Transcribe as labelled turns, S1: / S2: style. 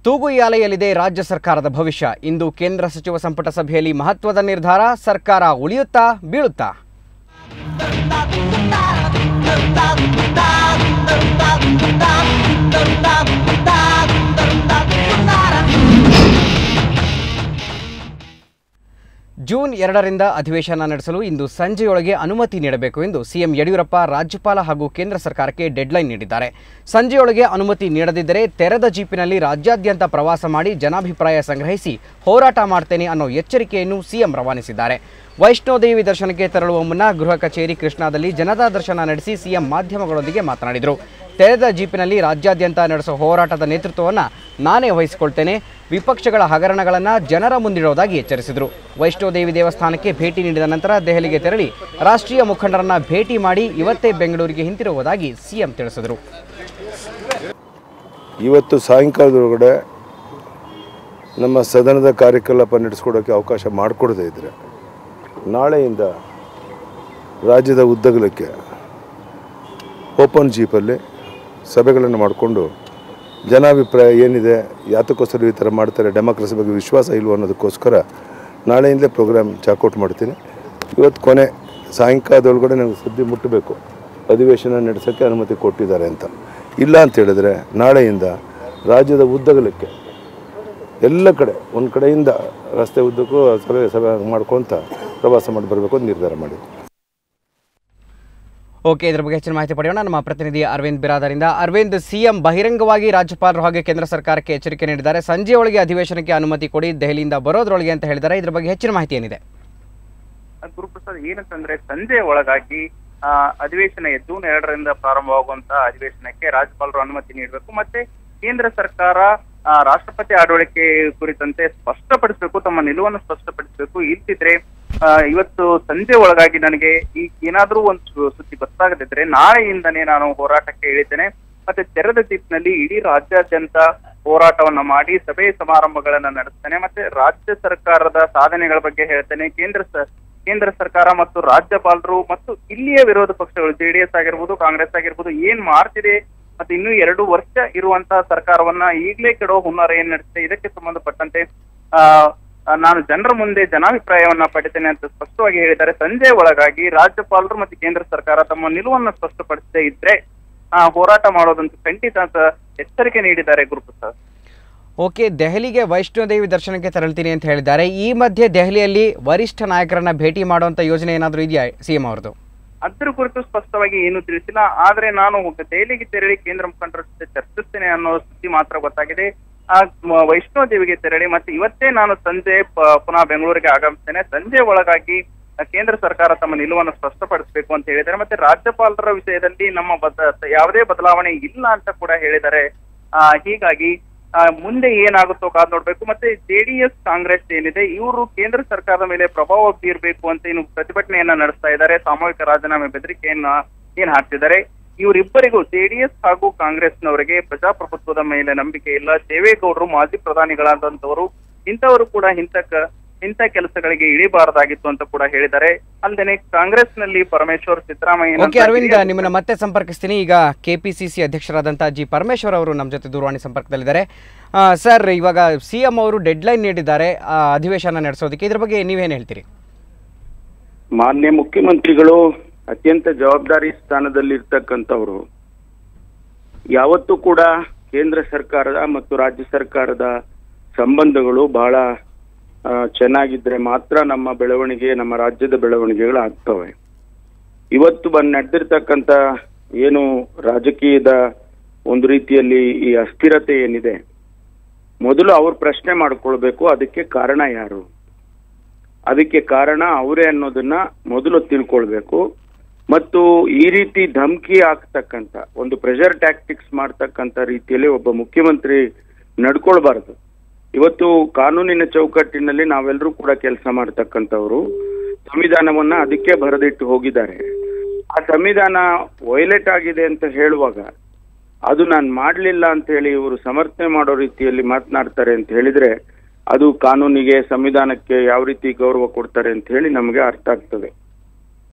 S1: ತೂಗುಯಾಲೆಯಲ್ಲಿದೆ ರಾಜ್ಯ ಸರ್ಕಾರದ ಭವಿಷ್ಯ. ಇಂದು ಕೇಂದ್ರ ಸಚಿವ ಸಂಪುಟ ಸಭೆಯಲ್ಲಿ ಮಹತ್ವದ ನಿರ್ಧಾರ. ಸರ್ಕಾರ ಉಳಿಯುತ್ತಾ ಬೀಳುತ್ತಾ? ಜೂನ್ 2ರಿಂದ ಅಧಿವೇಶನ ನಡೆಸಲು ಇಂದು ಸಂಜೆಯೊಳಗೆ ಅನುಮತಿ ನೀಡಬೇಕು ಎಂದು ಸಿಎಂ ಯಡಿಯೂರಪ್ಪ ರಾಜ್ಯಪಾಲ ಹಾಗೂ ಕೇಂದ್ರ ಸರ್ಕಾರಕ್ಕೆ ಡೆಡ್ಲೈನ್ ನೀಡಿದ್ದಾರೆ. ಸಂಜೆಯೊಳಗೆ ಅನುಮತಿ ನೀಡದಿದ್ದರೆ ತೆರೆದ ಜೀಪಿನಲ್ಲಿ ರಾಜ್ಯಾದ್ಯಂತ ಪ್ರವಾಸ ಮಾಡಿ ಜನಾಭಿಪ್ರಾಯ ಸಂಗ್ರಹಿಸಿ ಹೋರಾಟ ಮಾಡ್ತೇನೆ ಅನ್ನೋ ಎಚ್ಚರಿಕೆಯನ್ನು ಸಿಎಂ ರವಾನಿಸಿದ್ದಾರೆ. ವೈಷ್ಣೋದೇವಿ ದರ್ಶನಕ್ಕೆ ತೆರಳುವ ಮುನ್ನ ಗೃಹ ಕಚೇರಿ ಕೃಷ್ಣಾದಲ್ಲಿ ಜನತಾ ದರ್ಶನ ನಡೆಸಿ ಸಿಎಂ ಮಾಧ್ಯಮಗಳೊಂದಿಗೆ ಮಾತನಾಡಿದರು. ತೆರೆದ ಜೀಪಿನಲ್ಲಿ ರಾಜ್ಯಾದ್ಯಂತ ನಡೆಸುವ ಹೋರಾಟದ ನೇತೃತ್ವವನ್ನು ನಾನೇ ವಹಿಸಿಕೊಳ್ತೇನೆ. ವಿಪಕ್ಷಗಳ ಹಗರಣಗಳನ್ನು ಜನರ ಮುಂದಿಡೋದಾಗಿ ಎಚ್ಚರಿಸಿದರು. ವೈಷ್ಣೋದೇವಿ ದೇವಸ್ಥಾನಕ್ಕೆ ಭೇಟಿ ನೀಡಿದ ನಂತರ ದೆಹಲಿಗೆ ತೆರಳಿ ರಾಷ್ಟ್ರೀಯ ಮುಖಂಡರನ್ನ ಭೇಟಿ ಮಾಡಿ ಇವತ್ತೇ ಬೆಂಗಳೂರಿಗೆ ಹಿಂತಿರುವುದಾಗಿ ಸಿಎಂ ತಿಳಿಸಿದರು.
S2: ಇವತ್ತು ಸಾಯಂಕಾಲದೊಳಗಡೆ ನಮ್ಮ ಸದನದ ಕಾರ್ಯಕಲಾಪ ನಡೆಸ್ಕೊಡೋಕ್ಕೆ ಅವಕಾಶ ಮಾಡಿಕೊಡದೇ ಇದ್ದರೆ ನಾಳೆಯಿಂದ ರಾಜ್ಯದ ಉದ್ದಗಲಕ್ಕೆ ಓಪನ್ ಜೀಪಲ್ಲಿ ಸಭೆಗಳನ್ನು ಮಾಡಿಕೊಂಡು ಜನಾಭಿಪ್ರಾಯ ಏನಿದೆ, ಯಾತಕ್ಕೋಸ್ಕರ ಈ ಥರ ಮಾಡ್ತಾರೆ, ಡೆಮಾಕ್ರಸಿ ಬಗ್ಗೆ ವಿಶ್ವಾಸ ಇಲ್ವೋ ಅನ್ನೋದಕ್ಕೋಸ್ಕರ ನಾಳೆಯಿಂದಲೇ ಪ್ರೋಗ್ರಾಮ್ ಚಾಕೌಟ್ ಮಾಡ್ತೀನಿ. ಇವತ್ತು ಕೊನೆ ಸಾಯಂಕಾಲದೊಳಗಡೆ ನನಗೆ ಸುದ್ದಿ ಮುಟ್ಟಬೇಕು ಅಧಿವೇಶನ ನಡೆಸೋಕ್ಕೆ ಅನುಮತಿ ಕೊಟ್ಟಿದ್ದಾರೆ ಅಂತ. ಇಲ್ಲ ಅಂತ ಹೇಳಿದ್ರೆ ನಾಳೆಯಿಂದ ರಾಜ್ಯದ ಉದ್ದಗಲಕ್ಕೆ ಎಲ್ಲ ಕಡೆ ಒಂದು ಕಡೆಯಿಂದ ರಸ್ತೆ ಉದ್ದಕ್ಕೂ ಸಭೆ ಮಾಡ್ಕೊತ ಪ್ರವಾಸ ಮಾಡಿ ಬರಬೇಕು ಅಂತ ನಿರ್ಧಾರ ಮಾಡಿದ್ವಿ.
S1: ಓಕೆ, ಇದರ ಬಗ್ಗೆ ಹೆಚ್ಚಿನ ಮಾಹಿತಿ ಪಡೆಯೋಣ ನಮ್ಮ ಪ್ರತಿನಿಧಿ ಅರವಿಂದ್ ಬಿರಾದರಿಂದ. ಅರವಿಂದ್, ಸಿಎಂ ಬಹಿರಂಗವಾಗಿ ರಾಜ್ಯಪಾಲರು ಹಾಗೆ ಕೇಂದ್ರ ಸರ್ಕಾರಕ್ಕೆ ಎಚ್ಚರಿಕೆ ನೀಡಿದ್ದಾರೆ. ಸಂಜೆಯೊಳಗೆ ಅಧಿವೇಶನಕ್ಕೆ ಅನುಮತಿ ಕೊಡಿ, ದೆಹಲಿಯಿಂದ ಬರೋದ್ರೊಳಗೆ ಅಂತ ಹೇಳಿದ್ದಾರೆ. ಇದರ ಬಗ್ಗೆ ಹೆಚ್ಚಿನ ಮಾಹಿತಿ ಏನಿದೆ?
S3: ಗುರುಪ್ರಸಾದ್, ಏನಂತಂದ್ರೆ ಸಂಜೆ ಒಳಗಾಗಿ ಅಧಿವೇಶನ ಜೂನ್ 2ರಿಂದ ಪ್ರಾರಂಭವಾಗುವಂತಹ ಅಧಿವೇಶನಕ್ಕೆ ರಾಜ್ಯಪಾಲರು ಅನುಮತಿ ನೀಡಬೇಕು. ಮತ್ತೆ ಕೇಂದ್ರ ಸರ್ಕಾರ ರಾಷ್ಟ್ರಪತಿ ಆಡಳಿಕೆ ಕುರಿತಂತೆ ಸ್ಪಷ್ಟಪಡಿಸಬೇಕು, ತಮ್ಮ ನಿಲುವನ್ನು ಸ್ಪಷ್ಟಪಡಿಸಬೇಕು. ಇಲ್ದಿದ್ರೆ ಇವತ್ತು ಸಂಜೆ ಒಳಗಾಗಿ ನನಗೆ ಈ ಏನಾದ್ರೂ ಒಂದು ಸುದ್ದಿ ಗೊತ್ತಾಗದಿದ್ರೆ ನಾಳೆಯಿಂದನೇ ನಾನು ಹೋರಾಟಕ್ಕೆ ಇಳಿತೇನೆ. ಮತ್ತೆ ತೆರೆದ ಜೀಪ್ನಲ್ಲಿ ಇಡೀ ರಾಜ್ಯಾದ್ಯಂತ ಹೋರಾಟವನ್ನ ಮಾಡಿ ಸಭೆ ಸಮಾರಂಭಗಳನ್ನ ನಡೆಸ್ತೇನೆ. ಮತ್ತೆ ರಾಜ್ಯ ಸರ್ಕಾರದ ಸಾಧನೆಗಳ ಬಗ್ಗೆ ಹೇಳ್ತೇನೆ. ಕೇಂದ್ರ ಸರ್ಕಾರ ಮತ್ತು ರಾಜ್ಯಪಾಲರು ಮತ್ತು ಇಲ್ಲಿಯ ವಿರೋಧ ಪಕ್ಷಗಳು ಜೆಡಿಎಸ್ ಆಗಿರ್ಬೋದು, ಕಾಂಗ್ರೆಸ್ ಆಗಿರ್ಬೋದು ಏನ್ ಮಾಡ್ತಿದೆ ಮತ್ತೆ ಇನ್ನೂ 2 ವರ್ಷ ಇರುವಂತಹ ಸರ್ಕಾರವನ್ನ ಈಗಲೇ ಕೆಡೋ ಹುನ್ನಾರ ಏನ್ ನಡೆಸಿದೆ, ಇದಕ್ಕೆ ಸಂಬಂಧಪಟ್ಟಂತೆ ನಾನು ಜನರ ಮುಂದೆ ಜನಾಭಿಪ್ರಾಯವನ್ನ ಪಡಿತೇನೆ ಅಂತ ಸ್ಪಷ್ಟವಾಗಿ ಹೇಳಿದ್ದಾರೆ. ಸಂಜೆ ಒಳಗಾಗಿ ರಾಜ್ಯಪಾಲರು ಮತ್ತು ಕೇಂದ್ರ ಸರ್ಕಾರ ತಮ್ಮ ನಿಲುವನ್ನು ಸ್ಪಷ್ಟಪಡಿಸದೇ ಇದ್ರೆ ಹೋರಾಟ ಮಾಡೋದಂತ ಖಂಡಿತ ಅಂತ ಎಚ್ಚರಿಕೆ ನೀಡಿದ್ದಾರೆ. ಗುರುಪ್ರಸಾದ್,
S1: ಓಕೆ, ದೆಹಲಿಗೆ ವೈಷ್ಣೋದೇವಿ ದರ್ಶನಕ್ಕೆ ತೆರಳ್ತೀನಿ ಅಂತ ಹೇಳಿದ್ದಾರೆ. ಈ ಮಧ್ಯೆ ದೆಹಲಿಯಲ್ಲಿ ವರಿಷ್ಠ ನಾಯಕರನ್ನ ಭೇಟಿ ಮಾಡುವಂತ ಯೋಜನೆ ಏನಾದರೂ ಇದೆಯಾ ಸಿಎಂ ಅವರದು?
S3: ಅದ್ರ ಕುರಿತು ಸ್ಪಷ್ಟವಾಗಿ ಏನು ತಿಳಿಸಿಲ್ಲ. ಆದ್ರೆ ನಾನು ದೆಹಲಿಗೆ ತೆರಳಿ ಕೇಂದ್ರ ಮುಖಂಡರ ಜೊತೆ ಚರ್ಚಿಸ್ತೇನೆ ಅನ್ನೋ ಸುದ್ದಿ ಮಾತ್ರ ಗೊತ್ತಾಗಿದೆ. ವೈಷ್ಣೋದೇವಿಗೆ ತೆರಳಿ ಮತ್ತೆ ಇವತ್ತೇ ನಾನು ಸಂಜೆ ಪುನಃ ಬೆಂಗಳೂರಿಗೆ ಆಗಮಿಸ್ತೇನೆ. ಸಂಜೆ ಒಳಗಾಗಿ ಕೇಂದ್ರ ಸರ್ಕಾರ ತಮ್ಮ ನಿಲುವನ್ನು ಸ್ಪಷ್ಟಪಡಿಸಬೇಕು ಅಂತ ಹೇಳಿದ್ದಾರೆ. ಮತ್ತೆ ರಾಜ್ಯಪಾಲರ ವಿಷಯದಲ್ಲಿ ನಮ್ಮ ಯಾವುದೇ ಬದಲಾವಣೆ ಇಲ್ಲ ಅಂತ ಕೂಡ ಹೇಳಿದ್ದಾರೆ. ಹೀಗಾಗಿ ಮುಂದೆ ಏನಾಗುತ್ತೋ ಕಾದ್ ನೋಡ್ಬೇಕು. ಮತ್ತೆ ಜೆಡಿಎಸ್ ಕಾಂಗ್ರೆಸ್ ಏನಿದೆ ಇವರು ಕೇಂದ್ರ ಸರ್ಕಾರದ ಮೇಲೆ ಪ್ರಭಾವ ಬೀರ್ಬೇಕು ಅಂತ ಇನ್ನು ಪ್ರತಿಭಟನೆಯನ್ನ ನಡೆಸ್ತಾ ಇದ್ದಾರೆ. ಸಾಮೂಹಿಕ ರಾಜೀನಾಮೆ ಬೆದರಿಕೆಯನ್ನ ಏನ್ ಹಾಕ್ತಿದ್ದಾರೆ. ಇವರಿಬ್ಬರಿಗೂ ಜೆಡಿಎಸ್ ಹಾಗೂ ಕಾಂಗ್ರೆಸ್ನವರಿಗೆ ಪ್ರಜಾಪ್ರಭುತ್ವದ ಮೇಲೆ ನಂಬಿಕೆ ಇಲ್ಲ. ದೇವೇಗೌಡರು ಮಾಜಿ ಪ್ರಧಾನಿಗಳಾದಂತವರು, ಇಂಥವರು ಕೂಡ ಇಂಥ ಕೆಲಸಗಳಿಗೆ ಇಳಿಬಾರದಾಗಿತ್ತು ಅಂತ ಕೂಡ ಹೇಳಿದ್ದಾರೆ. ಅಲ್ಲದೆ ಕಾಂಗ್ರೆಸ್ನಲ್ಲಿ ಪರಮೇಶ್ವರ್, ಸಿದ್ದರಾಮಯ್ಯ.
S1: ಅರವಿಂದ್, ನಿಮ್ಮನ್ನ ಮತ್ತೆ ಸಂಪರ್ಕಿಸ್ತೀನಿ. ಈಗ ಕೆಪಿಸಿಸಿ ಅಧ್ಯಕ್ಷರಾದಂತಹ ಜಿ ಪರಮೇಶ್ವರ್ ಅವರು ನಮ್ಮ ಜೊತೆ ದೂರವಾಣಿ ಸಂಪರ್ಕದಲ್ಲಿದ್ದಾರೆ. ಸರ್, ಇವಾಗ ಸಿಎಂ ಅವರು ಡೆಡ್ಲೈನ್ ನೀಡಿದ್ದಾರೆ ಅಧಿವೇಶನ ನಡೆಸೋದಕ್ಕೆ, ಇದ್ರ ಬಗ್ಗೆ ನೀವೇನು ಹೇಳ್ತೀರಿ?
S4: ಮಾನ್ಯ ಮುಖ್ಯಮಂತ್ರಿಗಳು ಅತ್ಯಂತ ಜವಾಬ್ದಾರಿ ಸ್ಥಾನದಲ್ಲಿರ್ತಕ್ಕಂಥವ್ರು. ಯಾವತ್ತೂ ಕೂಡ ಕೇಂದ್ರ ಸರ್ಕಾರದ ಮತ್ತು ರಾಜ್ಯ ಸರ್ಕಾರದ ಸಂಬಂಧಗಳು ಬಹಳ ಚೆನ್ನಾಗಿದ್ರೆ ಮಾತ್ರ ನಮ್ಮ ಬೆಳವಣಿಗೆ, ನಮ್ಮ ರಾಜ್ಯದ ಬೆಳವಣಿಗೆಗಳು ಆಗ್ತವೆ. ಇವತ್ತು ನಡೆದಿರ್ತಕ್ಕಂಥ ಏನು ರಾಜಕೀಯದ ಒಂದು ರೀತಿಯಲ್ಲಿ ಈ ಅಸ್ಥಿರತೆ ಏನಿದೆ, ಮೊದಲು ಅವ್ರು ಪ್ರಶ್ನೆ ಮಾಡ್ಕೊಳ್ಬೇಕು, ಅದಕ್ಕೆ ಕಾರಣ ಯಾರು, ಅದಕ್ಕೆ ಕಾರಣ ಅವರೇ ಅನ್ನೋದನ್ನ ಮೊದಲು ತಿಳ್ಕೊಳ್ಬೇಕು. ಮತ್ತು ಈ ರೀತಿ ಧಮಕಿ ಹಾಕ್ತಕ್ಕಂಥ ಒಂದು ಪ್ರೆಷರ್ ಟ್ಯಾಕ್ಟಿಕ್ಸ್ ಮಾಡ್ತಕ್ಕಂಥ ರೀತಿಯಲ್ಲಿ ಒಬ್ಬ ಮುಖ್ಯಮಂತ್ರಿ ನಡ್ಕೊಳ್ಬಾರ್ದು. ಇವತ್ತು ಕಾನೂನಿನ ಚೌಕಟ್ಟಿನಲ್ಲಿ ನಾವೆಲ್ಲರೂ ಕೂಡ ಕೆಲಸ ಮಾಡ್ತಕ್ಕಂಥವ್ರು. ಸಂವಿಧಾನವನ್ನ ಅದಕ್ಕೆ ಬರೆದಿಟ್ಟು ಹೋಗಿದ್ದಾರೆ. ಆ ಸಂವಿಧಾನ ವೈಲೇಟ್ ಆಗಿದೆ ಅಂತ ಹೇಳುವಾಗ ಅದು ನಾನು ಮಾಡಲಿಲ್ಲ ಅಂತ ಹೇಳಿ ಇವರು ಸಮರ್ಥನೆ ಮಾಡೋ ರೀತಿಯಲ್ಲಿ ಮಾತನಾಡ್ತಾರೆ ಅಂತ ಹೇಳಿದ್ರೆ ಅದು ಕಾನೂನಿಗೆ, ಸಂವಿಧಾನಕ್ಕೆ ಯಾವ ರೀತಿ ಗೌರವ ಕೊಡ್ತಾರೆ ಅಂತ ಹೇಳಿ ನಮಗೆ ಅರ್ಥ ಆಗ್ತದೆ.